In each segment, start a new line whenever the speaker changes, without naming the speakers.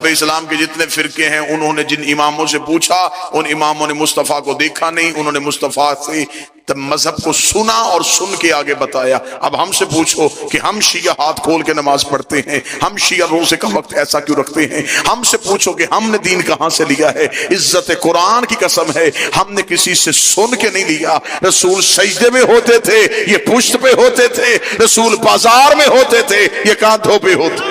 इस्लाम के जितने फिरके हैं उन्होंने जिन इमामों से पूछा, उन इमामों ने मुस्तफ़ा को देखा नहीं, उन्होंने मुस्तफ़ा से मजहब को सुना और सुन के आगे बताया। अब हमसे पूछो कि हम शिया हाथ खोल के नमाज पढ़ते हैं, हम शिया रोजे का वक्त ऐसा क्यों रखते हैं? हमसे पूछो कि हमने दीन कहां से लिया है? इज्जत कुरान की कसम है, हमने किसी से सुन के नहीं लिया। रसूल सजदे में होते थे, ये पुश्त पे होते थे। रसूल बाजार में होते थे, ये कांधों पे होते।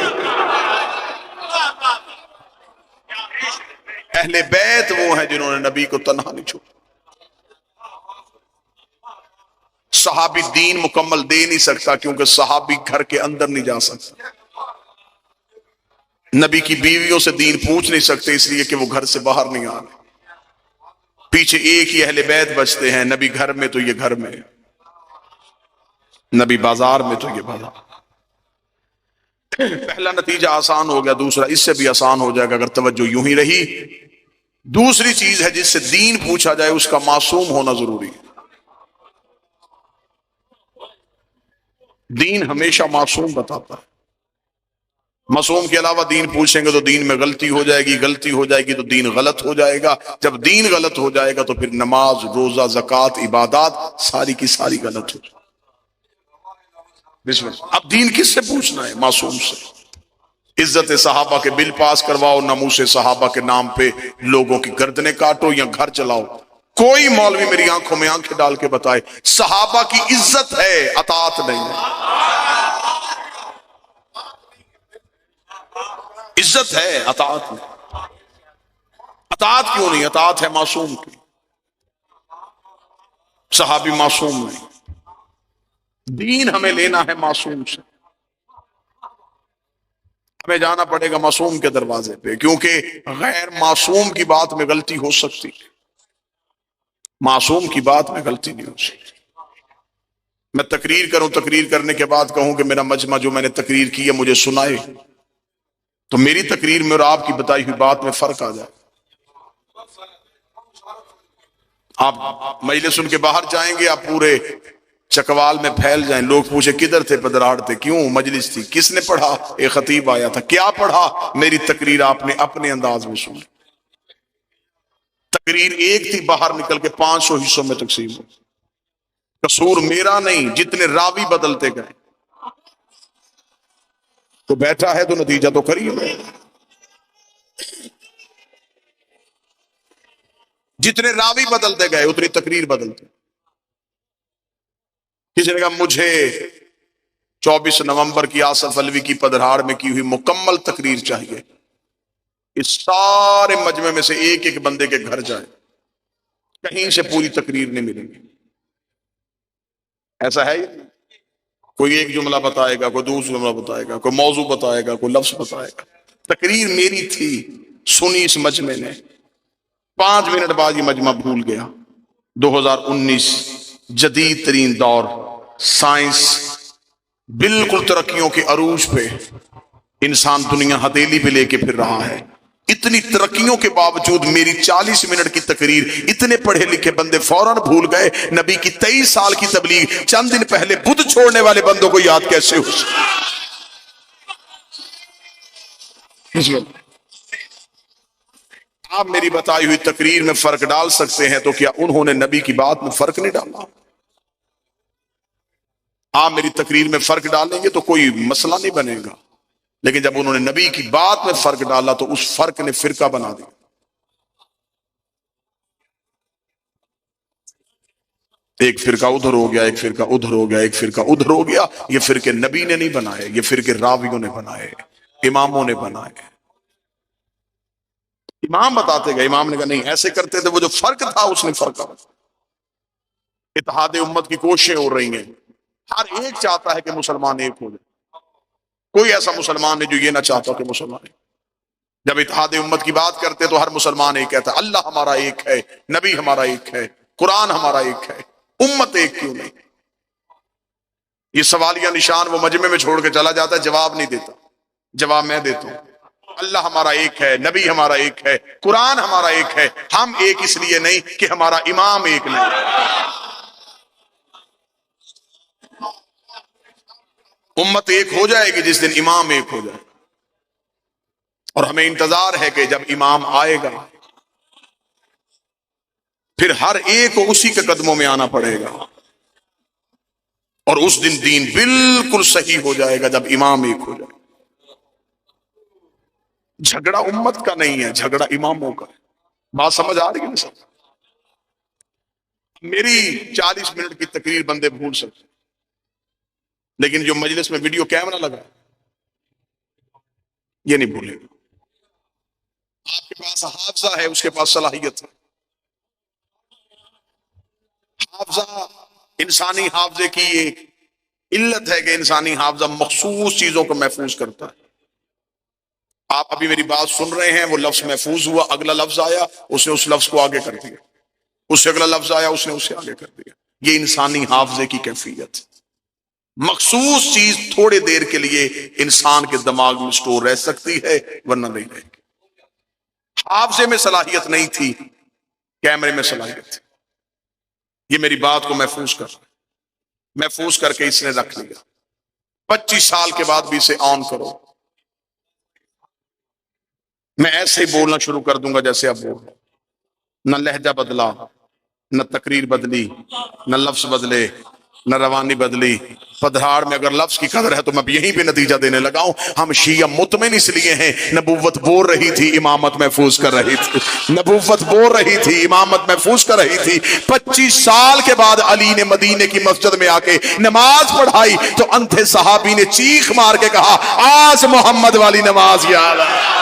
अहले बैत वो है जिन्होंने नबी को तन्हा नहीं छोड़ा। सहाबी दीन मुकम्मल दे नहीं सकता क्योंकि सहाबी घर के अंदर नहीं जा सकता। नबी की बीवियों से दीन पूछ नहीं सकते इसलिए कि वो घर से बाहर नहीं आ रहे। पीछे एक ही अहले बैत बचते हैं, नबी घर में तो ये घर में, नबी बाजार में तो ये बाजार। पहला नतीजा आसान हो गया, दूसरा इससे भी आसान हो जाएगा अगर तवज्जो यूं ही रही। दूसरी चीज है जिससे दीन पूछा जाए उसका मासूम होना जरूरी है। दीन हमेशा मासूम बताता है। मासूम के अलावा दीन पूछेंगे तो दीन में गलती हो जाएगी, गलती हो जाएगी तो दीन गलत हो जाएगा। जब दीन गलत हो जाएगा तो फिर नमाज, रोजा, ज़कात, इबादत सारी की सारी गलत हो जाएगी। अब दीन किससे पूछना है? मासूम से। इज्जत सहाबा के बिल पास करवाओ, नमूसे सहाबा के नाम पे लोगों की गर्दनें काटो या घर चलाओ। कोई मौलवी मेरी आंखों में आंखें डाल के बताए सहाबा की इज्जत है, अतात नहीं है। इज्जत है, अतात नहीं। अतात क्यों नहीं? अतात है मासूम की। सहाबी मासूम नहीं। दीन हमें लेना है मासूम से। हमें जाना पड़ेगा मासूम के दरवाजे पे, क्योंकि गैर मासूम की बात में गलती हो सकती है, मासूम की बात में गलती नहीं हो सकती। मैं तकरीर करूं, तकरीर करने के बाद कहूं कि मेरा मजमा जो मैंने तकरीर की है मुझे सुनाए, तो मेरी तकरीर में और आपकी बताई हुई बात में फर्क आ जाए। आप मजलिस सुन के बाहर जाएंगे, आप पूरे चकवाल में फैल जाएं, लोग पूछे किधर थे? पदराड़ थे। क्यों? मजलिस थी। किसने पढ़ा? एक खतीब आया था। क्या पढ़ा? मेरी तकरीर आपने अपने अंदाज में सुनी। तकरीर एक थी, बाहर निकल के 500 हिस्सों में तकसीम हो। कसूर मेरा नहीं, जितने रावी बदलते गए। तो बैठा है तो नतीजा तो करिए। जितने रावी बदलते गए उतनी तकरीर बदलते। किसी ने कहा मुझे 24 नवंबर की आसफ अलवी की पदराड़ में की हुई मुकम्मल तकरीर चाहिए। इस सारे मजमे में से एक एक बंदे के घर जाए, कहीं से पूरी तकरीर नहीं मिलेगी। ऐसा है? कोई एक जुमला बताएगा, कोई दूसरा जुमला बताएगा, कोई मौजू बताएगा, कोई लफ्ज बताएगा। तकरीर मेरी थी, सुनी इस मजमे ने, 5 मिनट बाद ये मजमा भूल गया। 2019 जदीद तरीन दौर, साइंस बिल्कुल तरक्कियों के अरूज पे, इंसान दुनिया हथेली पे लेके फिर रहा है। इतनी तरक्कियों के बावजूद मेरी 40 मिनट की तकरीर इतने पढ़े लिखे बंदे फौरन भूल गए। नबी की 23 साल की तबलीग चंद दिन पहले बुद्ध छोड़ने वाले बंदों को याद कैसे हो? आप मेरी बताई हुई तकरीर में फर्क डाल सकते हैं, तो क्या उन्होंने नबी की बात में फर्क नहीं डाला? आप मेरी तकरीर में फर्क डालेंगे तो कोई मसला नहीं बनेगा, लेकिन जब उन्होंने नबी की बात में फर्क डाला तो उस फर्क ने फिरका बना दिया। एक फिरका उधर हो गया, एक फिरका उधर हो गया, एक फिरका उधर हो गया। ये फिरके नबी ने नहीं बनाए, ये फिरके रावियों ने बनाए, इमामों ने बनाए। इमाम बताते गए, इमाम ने कहा नहीं ऐसे करते थे, वो जो फर्क था उसने फर्क। इत्तेहाद उम्मत की कोशिशें हो रही हैं, हर एक चाहता है कि मुसलमान एक हो जाए। कोई ऐसा मुसलमान नहीं जो ये ना चाहता कि मुसलमान। जब इत्तेहाद उम्मत की बात करते तो हर मुसलमान एक कहता है अल्लाह हमारा एक है, नबी हमारा एक है, कुरान हमारा एक है, उम्मत एक क्यों नहीं? ये सवालिया निशान वो मजमे में छोड़ के चला जाता है, जवाब नहीं देता। जवाब मैं देता हूं। अल्लाह हमारा एक है, नबी हमारा एक है, कुरान हमारा एक है। हम एक इसलिए नहीं कि हमारा इमाम एक नहीं। उम्मत एक हो जाएगी जिस दिन इमाम एक हो जाए। और हमें इंतजार है कि जब इमाम आएगा फिर हर एक को उसी के कदमों में आना पड़ेगा, और उस दिन दीन बिल्कुल सही हो जाएगा जब इमाम एक हो जाए। झगड़ा उम्मत का नहीं है, झगड़ा इमामों का है। बात समझ आ रही है ना सब? मेरी 40 मिनट की तकरीर बंदे भूल सकते, लेकिन जो मजलिस में वीडियो कैमरा लगा ये नहीं भूलेगा। आपके पास हाफजा है, उसके पास सलाहियत है। हाफजा, इंसानी हाफजे की एक इल्लत है कि इंसानी हाफजा मखसूस चीजों को महफूज करता है। आप अभी मेरी बात सुन रहे हैं, वो लफ्ज महफूज हुआ, अगला लफ्ज आया उसने उस लफ्ज को आगे कर दिया, उससे अगला लफ्ज आया उसने उसे आगे कर दिया। ये इंसानी हाफजे की कैफियत है। मखसूस चीज थोड़े देर के लिए इंसान के दिमाग में स्टोर रह सकती है, वरना नहीं रहेगी। हाफजे में सलाहियत नहीं थी, कैमरे में सलाहियत थी। ये मेरी बात को महफूज करके इसने रख लिया। 25 साल के बाद भी इसे ऑन करो, मैं ऐसे ही बोलना शुरू कर दूंगा जैसे आप बोल रहे। न लहजा बदला, न तकरीर बदली, न लफ्ज बदले, न रवानी बदली। पधराड़ में अगर लफ्ज की कदर है तो मैं यहीं पे नतीजा देने लगा हूं। हम शिया मुतमिन इसलिए हैं, नबूवत बोल रही थी, इमामत महफूज कर रही थी। नबूवत बोल रही थी, इमामत महफूज कर रही थी। 25 साल के बाद अली ने मदीने की मस्जिद में आके नमाज पढ़ाई तो अंधे सहाबी ने चीख मार के कहा, आज मोहम्मद वाली नमाज याद है।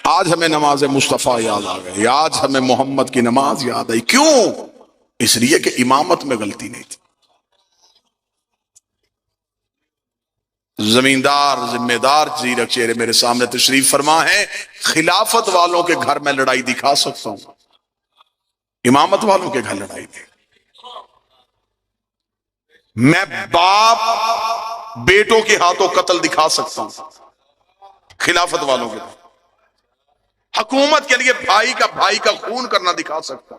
आज हमें नमाज मुस्तफ़ा याद आ गई, आज हमें मोहम्मद की नमाज याद आई। क्यों? इसलिए कि इमामत में गलती नहीं थी। जमींदार जिम्मेदार जीरक चेहरे मेरे सामने तशरीफ फरमा है। खिलाफत वालों के घर में लड़ाई दिखा सकता हूं, इमामत वालों के घर लड़ाई नहीं। मैं बाप बेटों के हाथों कत्ल दिखा सकता हूं, खिलाफत वालों के। हुकूमत के लिए भाई का खून करना दिखा सकता,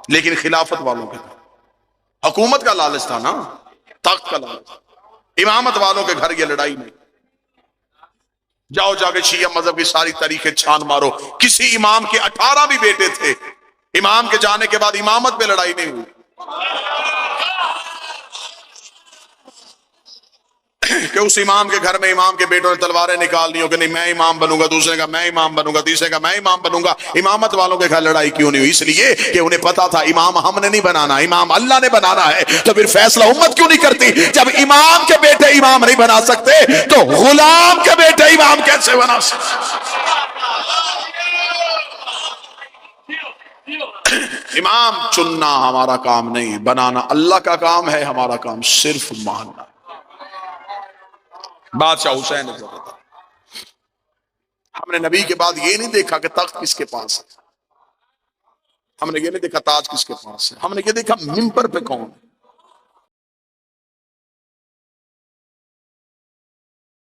लेकिन खिलाफत वालों के, हुकूमत का लालच था ना, तख्त का लालच। इमामत वालों के घर ये लड़ाई नहीं। जाओ जाके शिया मजहब की सारी तारीखें छान मारो, किसी इमाम के 18 भी बेटे थे, इमाम के जाने के बाद इमामत पे लड़ाई नहीं हुई। कि उस इमाम के घर में इमाम के बेटों ने तलवारें निकालनी हो कि नहीं मैं इमाम बनूंगा, दूसरे का मैं इमाम बनूंगा, तीसरे का मैं इमाम बनूंगा। इमामत वालों के घर लड़ाई क्यों नहीं हुई? इसलिए कि उन्हें पता था इमाम हमने नहीं बनाना, इमाम अल्लाह ने बनाना है। तो फिर फैसला उम्मत क्यों नहीं करती? जब इमाम के बेटे इमाम नहीं बना सकते तो गुलाम के बेटे इमाम कैसे बना सकते? इमाम चुनना हमारा काम नहीं, बनाना अल्लाह का काम है, हमारा काम सिर्फ मानना। बादशाह हुसैन ने बताया, हमने नबी के बाद ये नहीं देखा कि तख्त किसके पास है, हमने ये नहीं देखा ताज किसके पास है, हमने ये देखा मिंबर पे कौन है।